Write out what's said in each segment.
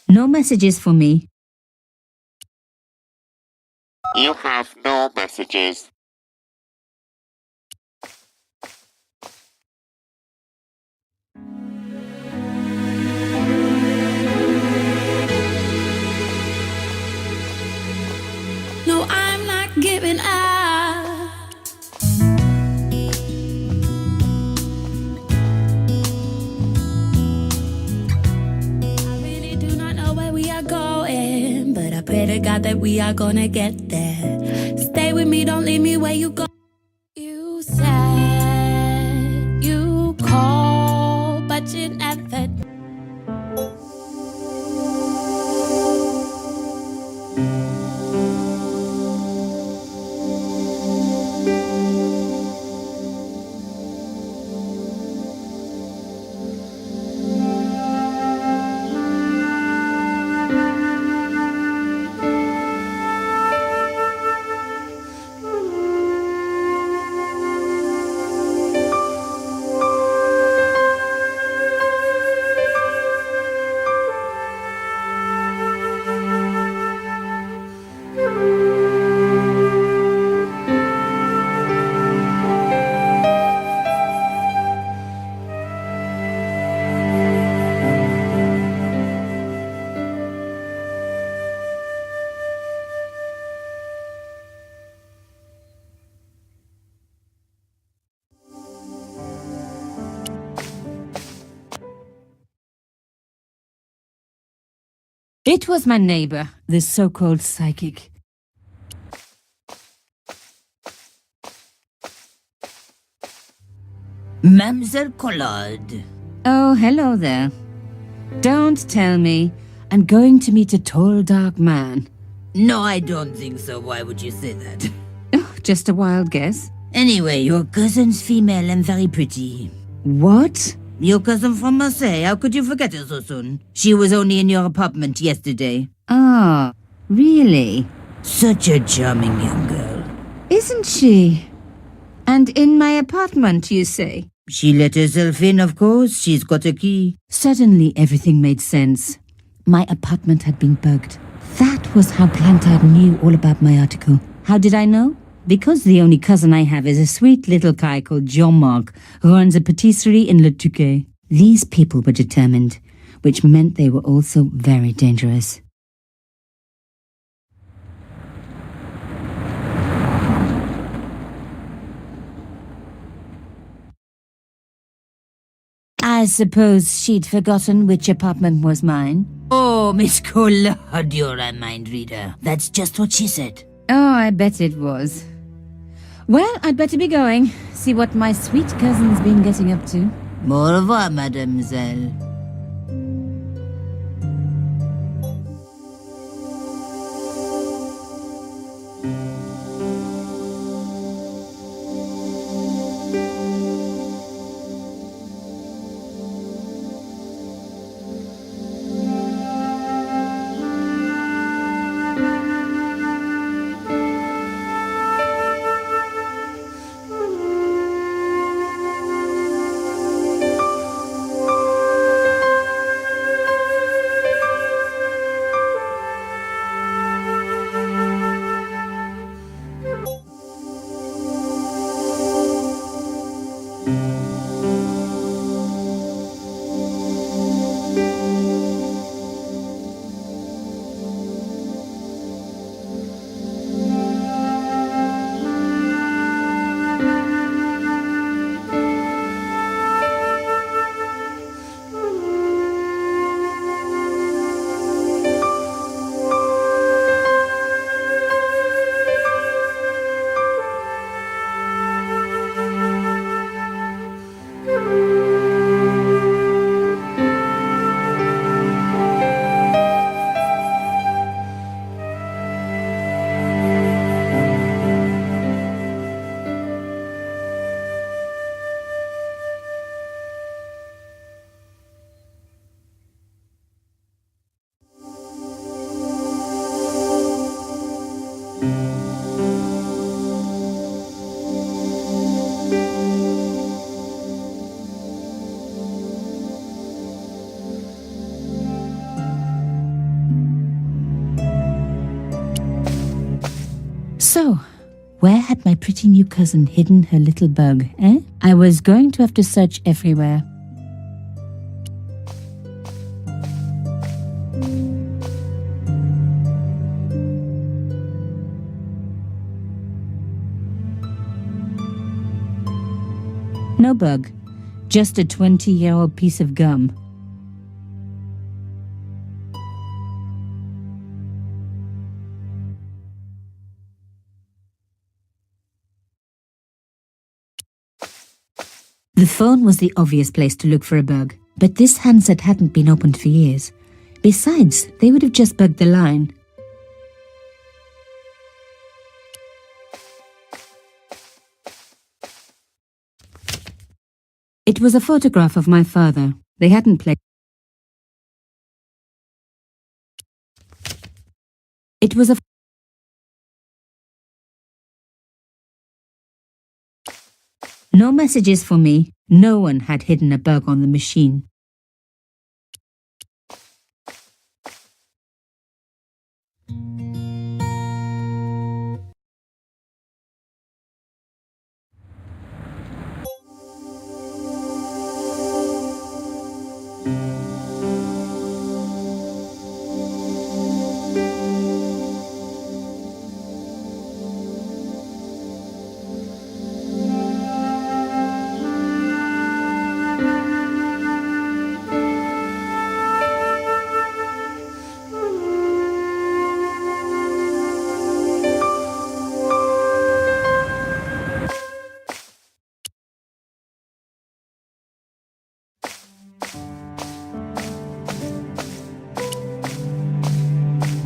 No messages for me. You have no messages. No, I'm not giving up. I really do not know where we are going, but I pray to God that we are gonna get there. Stay with me, don't leave me where you go. You said you called, but you never. It was my neighbor, the so-called psychic. Mademoiselle Collard. Oh, hello there. Don't tell me. I'm going to meet a tall, dark man. No, I don't think so. Why would you say that? Oh, just a wild guess. Anyway, your cousin's female and very pretty. What? Your cousin from Marseille, how could you forget her so soon? She was only in your apartment yesterday. Ah, really? Such a charming young girl. Isn't she? And in my apartment, you say? She let herself in, of course. She's got a key. Suddenly, everything made sense. My apartment had been bugged. That was how Plantard knew all about my article. How did I know? Because the only cousin I have is a sweet little guy called Jean-Marc, who runs a patisserie in Le Touquet. These people were determined, which meant they were also very dangerous. I suppose she'd forgotten which apartment was mine. Oh, Miss Collard, you're a mind reader. That's just what she said. Oh, I bet it was. Well, I'd better be going. See what my sweet cousin's been getting up to. Au revoir, mademoiselle. So, where had my pretty new cousin hidden her little bug, eh? I was going to have to search everywhere. No bug, just a 20-year-old piece of gum. The phone was the obvious place to look for a bug, but this handset hadn't been opened for years. Besides, they would have just bugged the line. It was a photograph of my father. They hadn't played. It was a... No messages for me. No one had hidden a bug on the machine.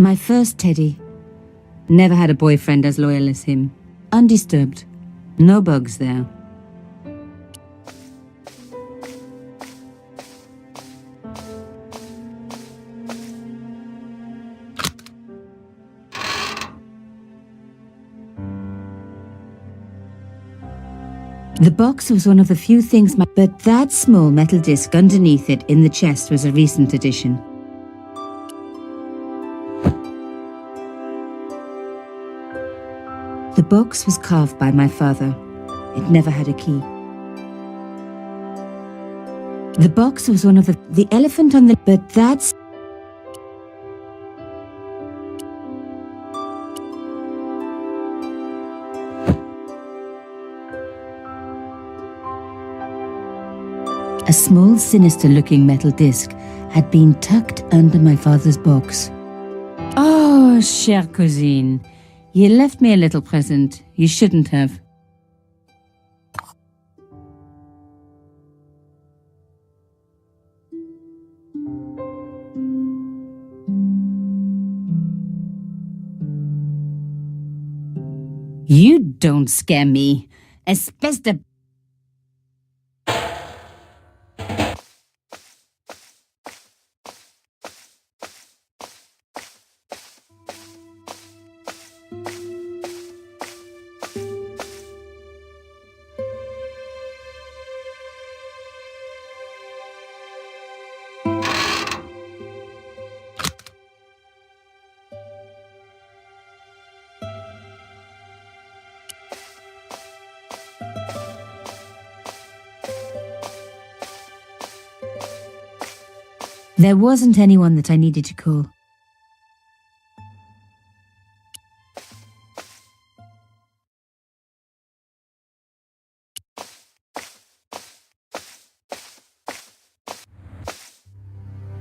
My first teddy. Never had a boyfriend as loyal as him. Undisturbed. No bugs there. The box was one of the few things but that small metal disc underneath it in the chest was a recent addition. The box was carved by my father. It never had a key. The box was one of the elephant on the... But that's... A small, sinister-looking metal disc had been tucked under my father's box. Oh, chère cousine. You left me a little present. You shouldn't have. You don't scare me. Espèce de... There wasn't anyone that I needed to call.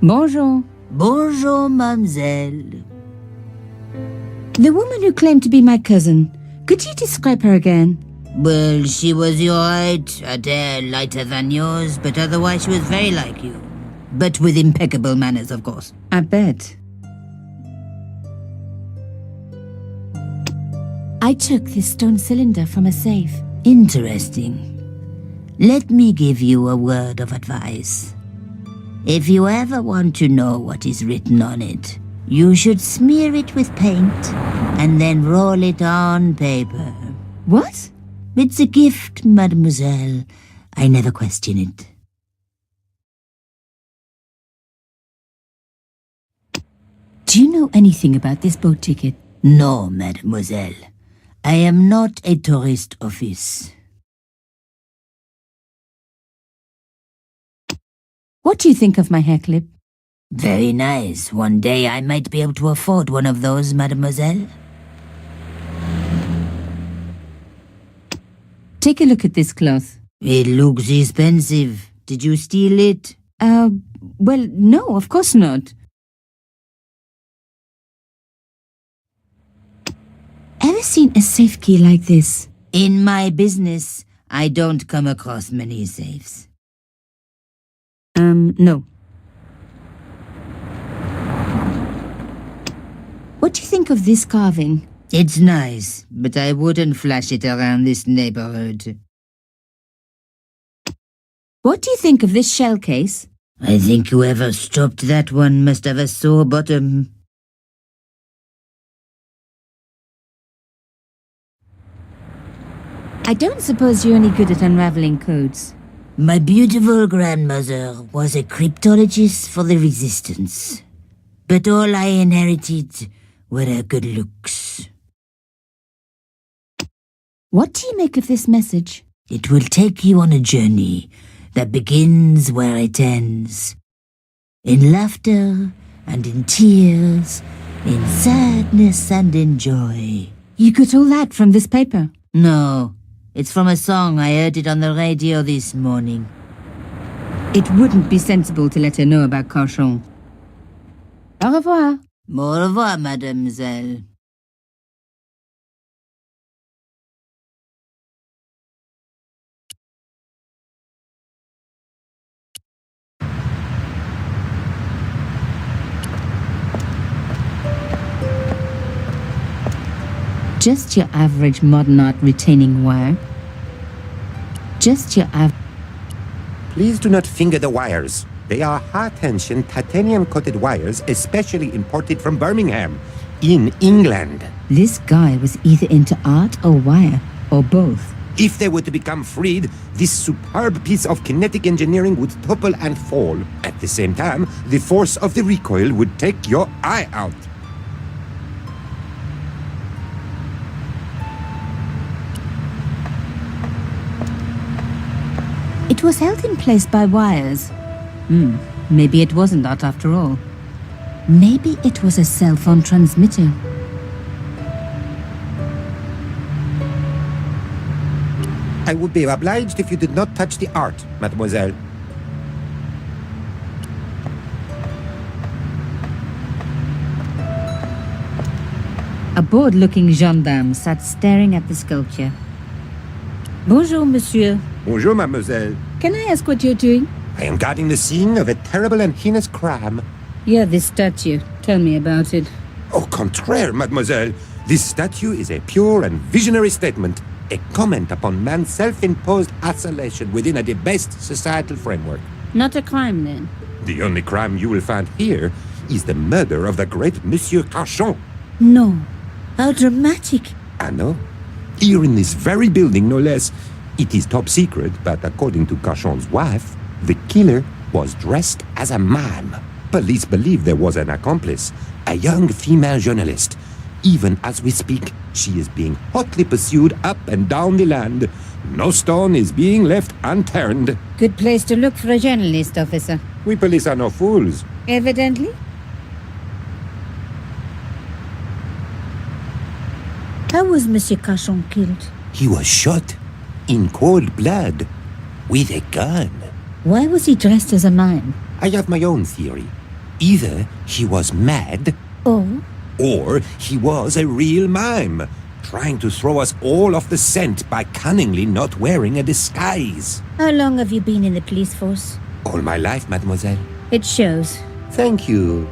Bonjour. Bonjour, mademoiselle. The woman who claimed to be my cousin. Could you describe her again? Well, she was your height, her hair lighter than yours, but otherwise she was very like you. But with impeccable manners, of course. I bet. I took this stone cylinder from a safe. Interesting. Let me give you a word of advice. If you ever want to know what is written on it, you should smear it with paint and then roll it on paper. What? It's a gift, mademoiselle. I never question it. Do you know anything about this boat ticket? No, mademoiselle. I am not a tourist office. What do you think of my hair clip? Very nice. One day I might be able to afford one of those, mademoiselle. Take a look at this cloth. It looks expensive. Did you steal it? Well, no, of course not. Ever seen a safe key like this? In my business, I don't come across many safes. No. What do you think of this carving? It's nice, but I wouldn't flash it around this neighborhood. What do you think of this shell case? I think whoever stopped that one must have a sore bottom. I don't suppose you're any good at unraveling codes. My beautiful grandmother was a cryptologist for the Resistance. But all I inherited were her good looks. What do you make of this message? It will take you on a journey that begins where it ends. In laughter and in tears, in sadness and in joy. You got all that from this paper? No, it's from a song. I heard it on the radio this morning. It wouldn't be sensible to let her know about Carchon. Au revoir. Au revoir, mademoiselle. Just your average modern art retaining wire. Just your Please do not finger the wires. They are high-tension titanium-coated wires, especially imported from Birmingham, in England. This guy was either into art or wire, or both. If they were to become freed, this superb piece of kinetic engineering would topple and fall. At the same time, the force of the recoil would take your eye out. It was held in place by wires. Maybe it wasn't art after all. Maybe it was a cell phone transmitter. I would be obliged if you did not touch the art, mademoiselle. A bored-looking gendarme sat staring at the sculpture. Bonjour, monsieur. Bonjour, mademoiselle. Can I ask what you're doing? I am guarding the scene of a terrible and heinous crime. Yeah, this statue. Tell me about it. Au contraire, mademoiselle. This statue is a pure and visionary statement, a comment upon man's self-imposed isolation within a debased societal framework. Not a crime, then? The only crime you will find here is the murder of the great Monsieur Carchon. No. How dramatic. I know. Here in this very building, no less. It is top secret, but according to Carchon's wife, the killer was dressed as a mime. Police believe there was an accomplice, a young female journalist. Even as we speak, she is being hotly pursued up and down the land. No stone is being left unturned. Good place to look for a journalist, officer. We police are no fools. Evidently. How was Monsieur Carchon killed? He was shot in cold blood with a gun. Why was he dressed as a mime? I have my own theory. Either he was mad, or he was a real mime, trying to throw us all off the scent by cunningly not wearing a disguise. How long have you been in the police force? All my life, mademoiselle. It shows. Thank you.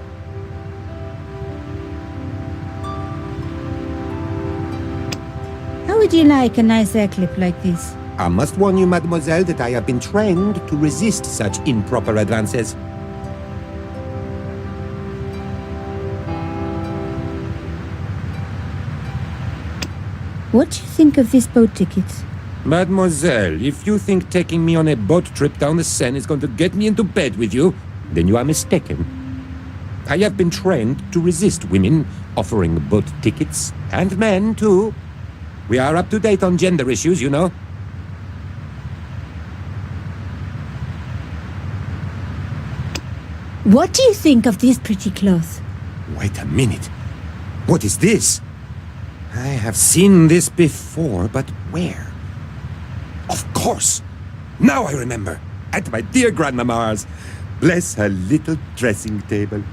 How would you like a nice hair clip like this? I must warn you, mademoiselle, that I have been trained to resist such improper advances. What do you think of this boat ticket? Mademoiselle, if you think taking me on a boat trip down the Seine is going to get me into bed with you, then you are mistaken. I have been trained to resist women offering boat tickets, and men too. We are up to date on gender issues, you know. What do you think of this pretty cloth? Wait a minute. What is this? I have seen this before, but where? Of course! Now I remember. At my dear grandmama's. Bless her little dressing table.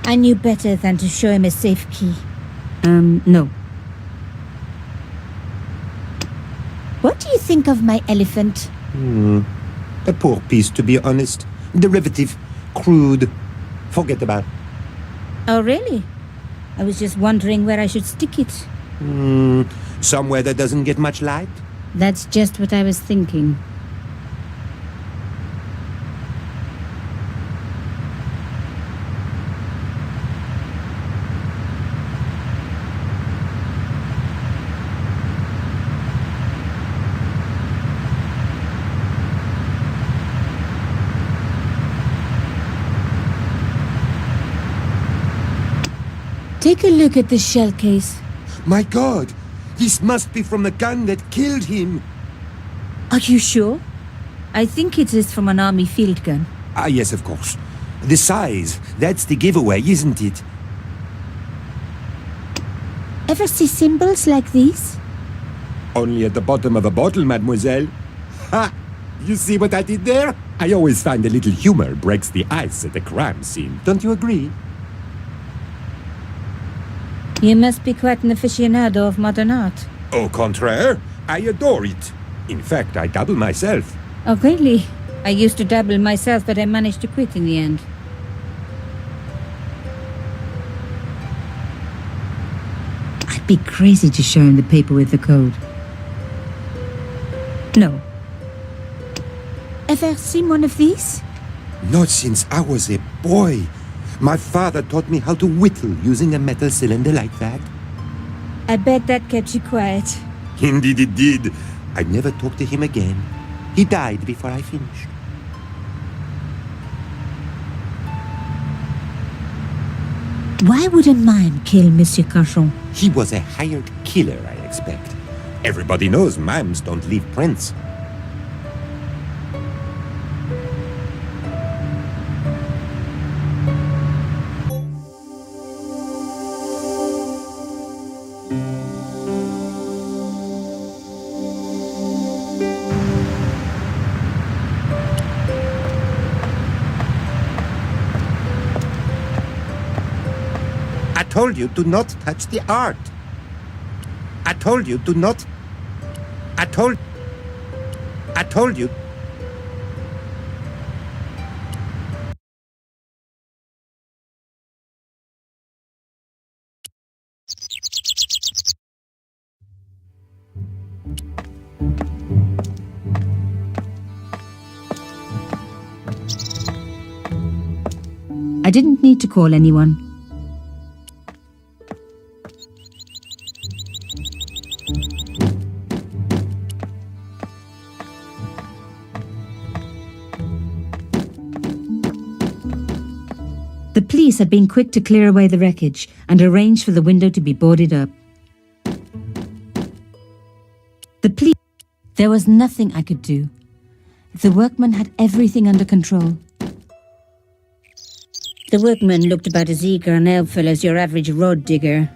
I knew better than to show him a safe key. No. What do you think of my elephant? A poor piece, to be honest. Derivative. Crude. Forget about. Oh, really? I was just wondering where I should stick it. Somewhere that doesn't get much light? That's just what I was thinking. Take a look at the shell case. My God! This must be from the gun that killed him! Are you sure? I think it is from an army field gun. Ah, yes, of course. The size, that's the giveaway, isn't it? Ever see symbols like these? Only at the bottom of a bottle, mademoiselle. Ha! You see what I did there? I always find a little humor breaks the ice at a crime scene. Don't you agree? You must be quite an aficionado of modern art. Au contraire, I adore it. In fact, I dabble myself. Oh, really? I used to dabble myself, but I managed to quit in the end. I'd be crazy to show him the paper with the code. No. Ever seen one of these? Not since I was a boy. My father taught me how to whittle using a metal cylinder like that. I bet that kept you quiet. Indeed it did. I never talked to him again. He died before I finished. Why would a mime kill Monsieur Cachon? He was a hired killer, I expect. Everybody knows mimes don't leave prints. I told you to not touch the art. I told you to not... I told you... I didn't need to call anyone. The police had been quick to clear away the wreckage and arrange for the window to be boarded up. There was nothing I could do. The workman had everything under control. The workman looked about as eager and helpful as your average road digger.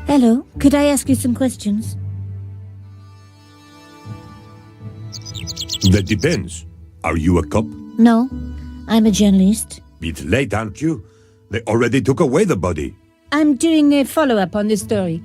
Hello, could I ask you some questions? That depends. Are you a cop? No, I'm a journalist. Bit late, aren't you? They already took away the body. I'm doing a follow-up on this story.